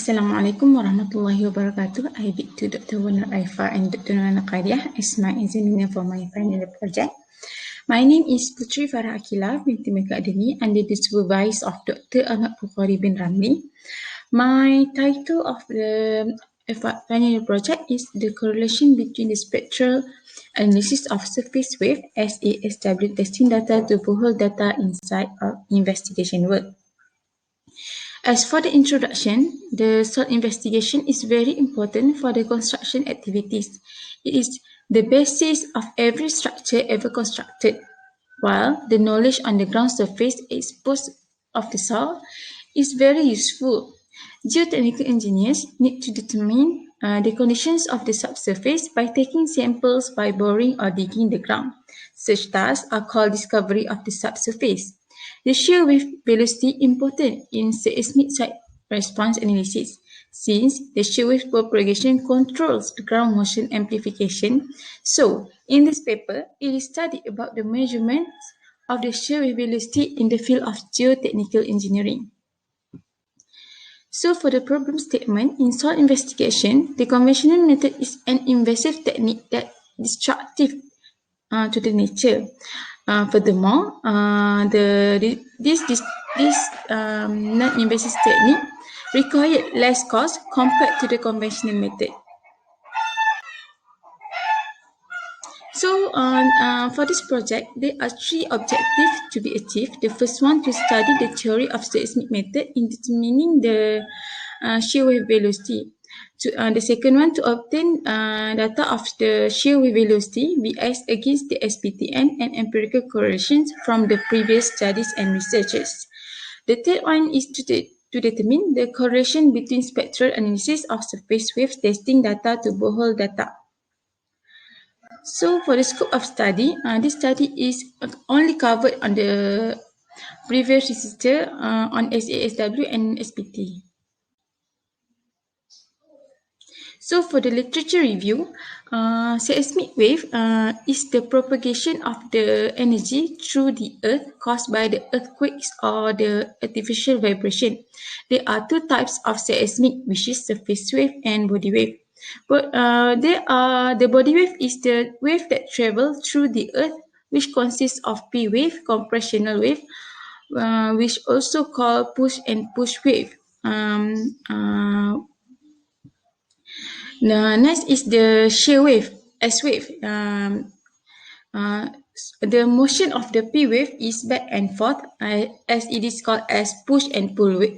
Assalamualaikum warahmatullahi wabarakatuh. I bid to Dr. Warner Aifa and Dr. Nana Qadiah as my examiner for my final project. My name is Putri Farah Akila binti Mecca Academy under the supervise of Dr. Ahmad Bukhari bin Ramli. My title of the final project is the correlation between the spectral analysis of surface wave SASW testing data to Boole data inside our investigation work. As for the introduction, the soil investigation is very important for the construction activities. It is the basis of every structure ever constructed, while the knowledge on the ground surface exposed of the soil is very useful. Geotechnical engineers need to determine the conditions of the subsurface by taking samples by boring or digging the ground. Such tasks are called discovery of the subsurface. The shear wave velocity important in seismic site response analysis, since the shear wave propagation controls the ground motion amplification. So, in this paper, it is studied about the measurements of the shear wave velocity in the field of geotechnical engineering. So, for the problem statement, in soil investigation, the conventional method is an invasive technique that is destructive to the nature. Furthermore, this non-invasive technique required less cost compared to the conventional method. So, for this project, there are three objectives to be achieved. The first one, to study the theory of seismic method in determining the shear wave velocity. The second one, to obtain data of the shear wave velocity VS against the SPTN and empirical correlations from the previous studies and researches. The third one is to determine the correlation between spectral analysis of surface wave testing data to borehole data. So for the scope of study, this study is only covered on the previous research on SASW and SPT. So for the literature review, seismic wave is the propagation of the energy through the earth caused by the earthquakes or the artificial vibration. There are two types of seismic, which is surface wave and body wave. But the body wave is the wave that travels through the earth, which consists of P wave, compressional wave, which also called push and push wave. Next is the shear wave, S wave. The motion of the P wave is back and forth, as it is called as push and pull wave.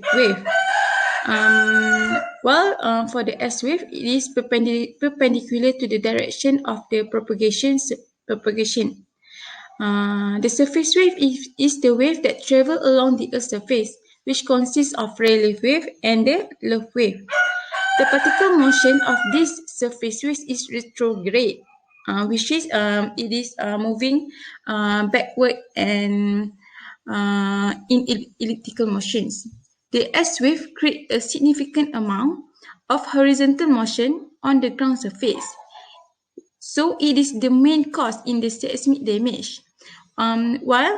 While for the S wave, it is perpendicular to the direction of the propagation. The surface wave is the wave that travels along the Earth's surface, which consists of Rayleigh wave and the Love wave. The particle motion of this surface wave is retrograde, which is it is moving backward and in elliptical motions. The S wave creates a significant amount of horizontal motion on the ground surface. So it is the main cause in the seismic damage. While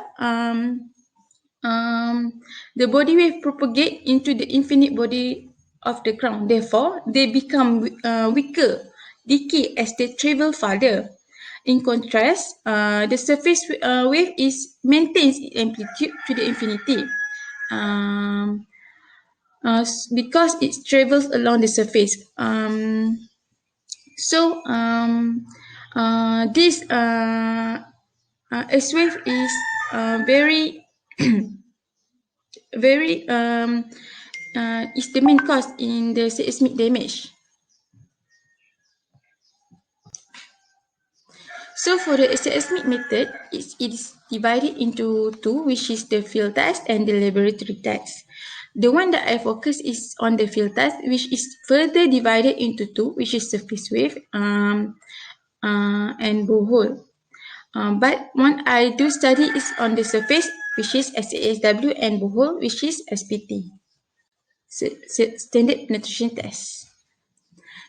the body wave propagate into the infinite body of the ground. Therefore, they become weaker, decay as they travel farther. In contrast, the surface wave maintains its amplitude to the infinity because it travels along the surface. This S wave is very is the main cause in the seismic damage. So for the seismic method, it is divided into two, which is the field test and the laboratory test. The one that I focus is on the field test, which is further divided into two, which is surface wave and borehole. But one I do study is on the surface, which is SASW, and borehole, which is SPT, standard penetration test.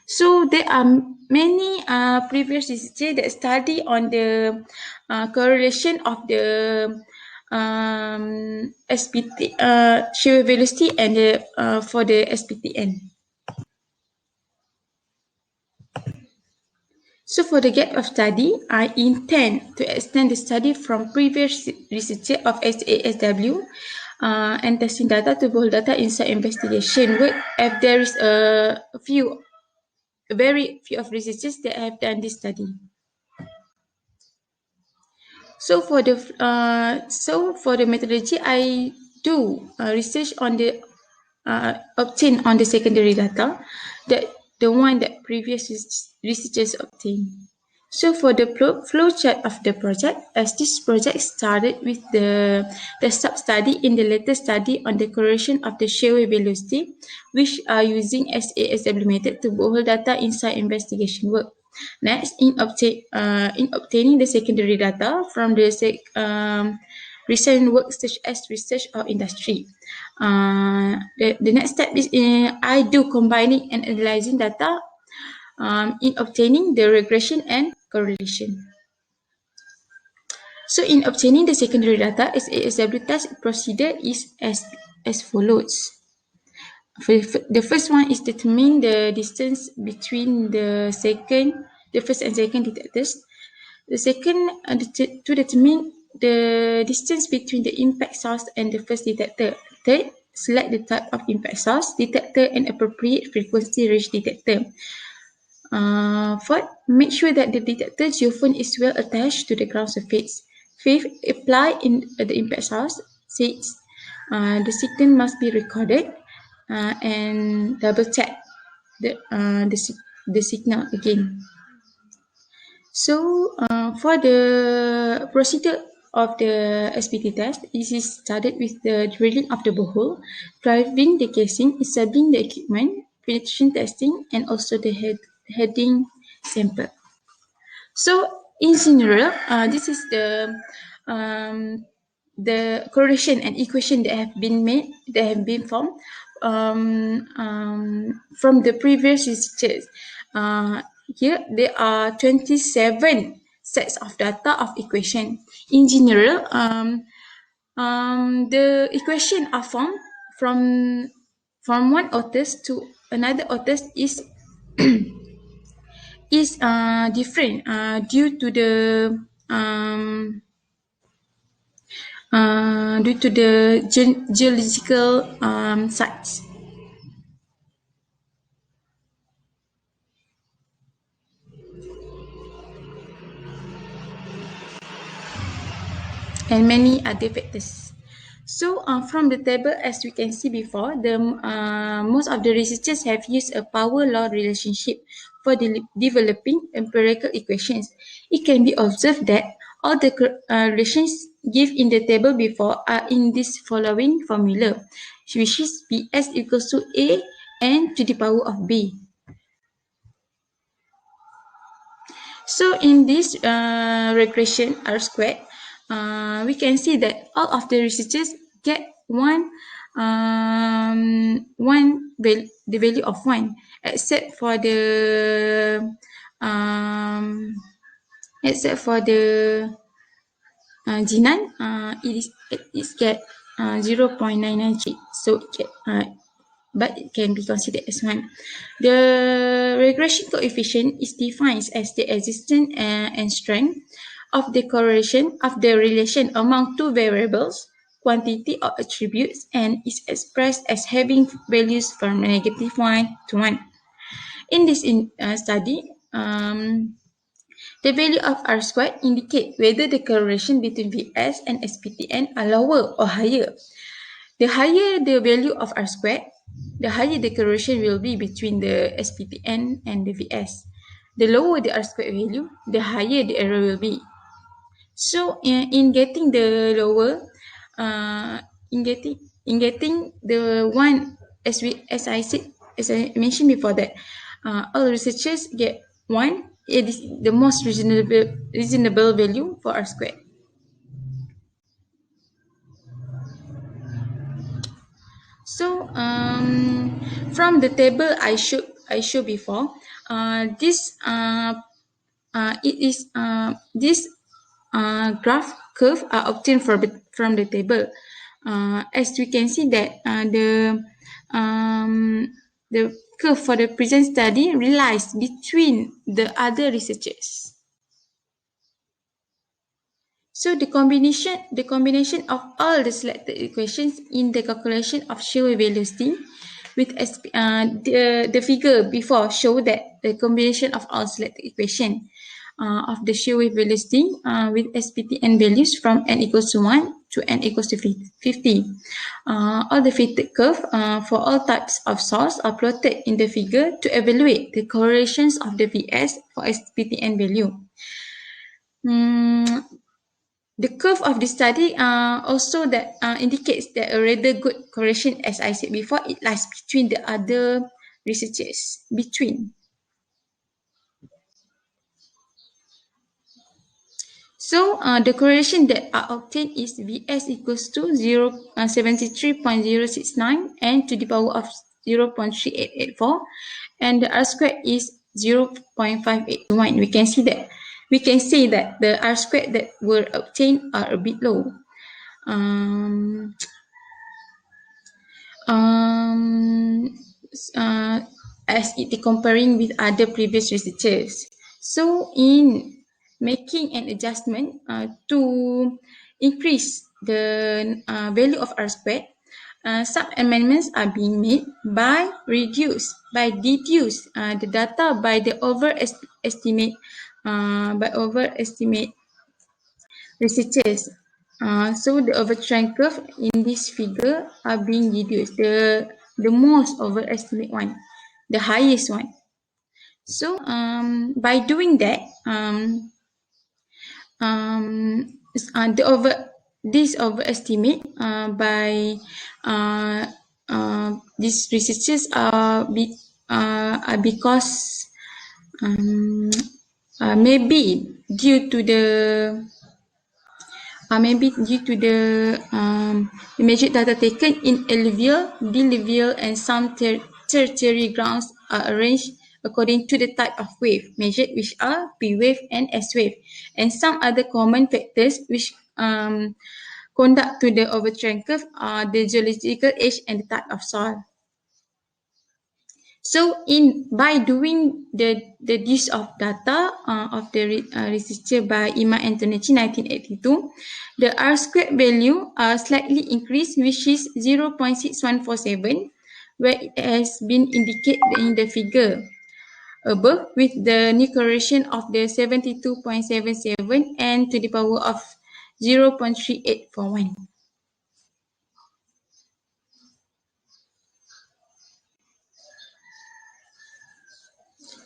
So there are many previous research that study on the correlation of the SPT shear velocity and for the SPTN. So for the gap of study, I intend to extend the study from previous research of SASW and testing data to bold data inside investigation work if there is very few of researchers that have done this study. So for the methodology, I do research on the obtain on the secondary data, that the one that previous researchers obtained. So for the flow chart of the project, as this project started with the sub-study in the latest study on the correlation of the shear wave velocity, which are using SASW method to hold data inside investigation work. Next, in obtaining the secondary data from the recent work such as research or industry. The next step is I do combining and analyzing data in obtaining the regression and correlation. So in obtaining the secondary data, SASW task procedure is as follows. The first one is determine the distance between the first and second detectors. The second, to determine the distance between the impact source and the first detector. Third, select the type of impact source, detector, and appropriate frequency range detector. Fourth, make sure that the detector geophone is well attached to the ground surface. Fifth, apply in the impact source. Sixth, the signal must be recorded and double check the signal again. So for the procedure of the SPT test, it is started with the drilling of the borehole, driving the casing, assembling the equipment, penetration testing, and also the heading sample. So in general, this is the correlation and equation that have been formed from the previous researchers. Here there are 27 sets of data of equation. In general, the equation are formed from one authors to another authors is different due to the geological sites. And many other factors. So from the table, as we can see before, most of the researchers have used a power law relationship for developing empirical equations. It can be observed that all the relations given in the table before are in this following formula, which is Bs equals to A n to the power of B. So in this regression R squared, we can see that all of the researchers get the value of 1, except for the Jinan, it get 0.993. So but it can be considered as 1. The regression coefficient is defined as the existence and strength of the correlation of the relation among two variables, quantity or attributes, and is expressed as having values from -1 to 1. In this study, the value of R squared indicate whether the correlation between VS and SPTN are lower or higher. The higher the value of R squared, the higher the correlation will be between the SPTN and the VS. The lower the R squared value, the higher the error will be. So in getting the lower, in getting the one, as I mentioned before, that all researchers get 1. It is the most reasonable value for R squared. So from the table I showed before, this graph curve are obtained from the table. As we can see that the curve for the present study relies between the other researchers. So the combination of all the selected equations in the calculation of shear wave velocity with the figure before show that the combination of all selected equation of the shear wave velocity with SPTN values from n equals to 1 to n equals to 50. All the fitted curve for all types of source are plotted in the figure to evaluate the correlations of the VS for SPTN value. The curve of the study also that indicates that a rather good correlation, as I said before, it lies between the other researchers. So the correlation that are obtained is Vs equals to 73.069 n to the power of 0.3884, and the R squared is 0.581. We can say that the R squared that were obtained are a bit low. As it comparing with other previous researchers. So in making an adjustment to increase the value of R squared, some amendments are being made by deduce the data by the overestimate researchers. So the overtrend curve in this figure are being deduced. The most overestimate one, the highest one. So by doing that, this overestimate by these researchers are because maybe due to the measured data taken in alluvial, diluvial, and some tertiary grounds are arranged according to the type of wave measured, which are P wave and S wave, and some other common factors which conduct to the overtrend curve are the geological age and the type of soil. So by doing the use of data of the researcher by Ima Antonacci 1982, the R squared value slightly increased, which is 0.6147, where it has been indicated in the figure above with the new correlation of the 72.77 and to the power of 0.3841.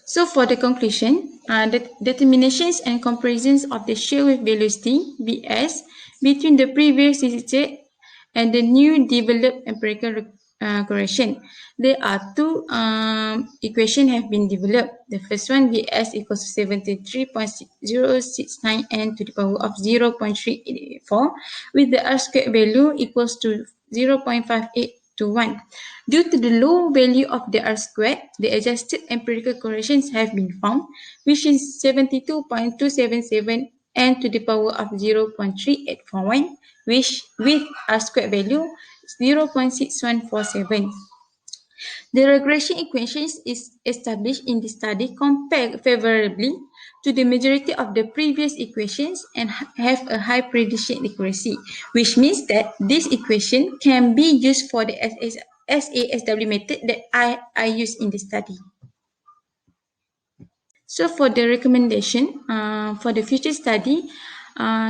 So for the conclusion, the determinations and comparisons of the shear wave velocity, Vs, between the previous research and the new developed empirical correlation. There are two equations have been developed. The first one, Vs equals to 73.069 n to the power of 0.384 with the R squared value equals to 0.58 to 1. Due to the low value of the R squared, the adjusted empirical correlations have been found, which is 72.277 n to the power of 0.3841, which with R squared value 0.6147. The regression equations is established in the study compare favorably to the majority of the previous equations and have a high prediction accuracy, which means that this equation can be used for the SASW method that I use in the study. So for the recommendation, for the future study,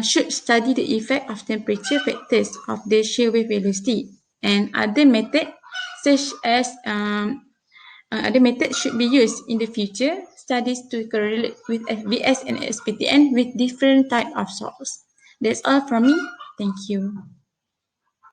should study the effect of temperature factors of the shear wave velocity, and other methods such as other methods should be used in the future studies to correlate with FBS and SPTN with different type of source. That's all from me. Thank you.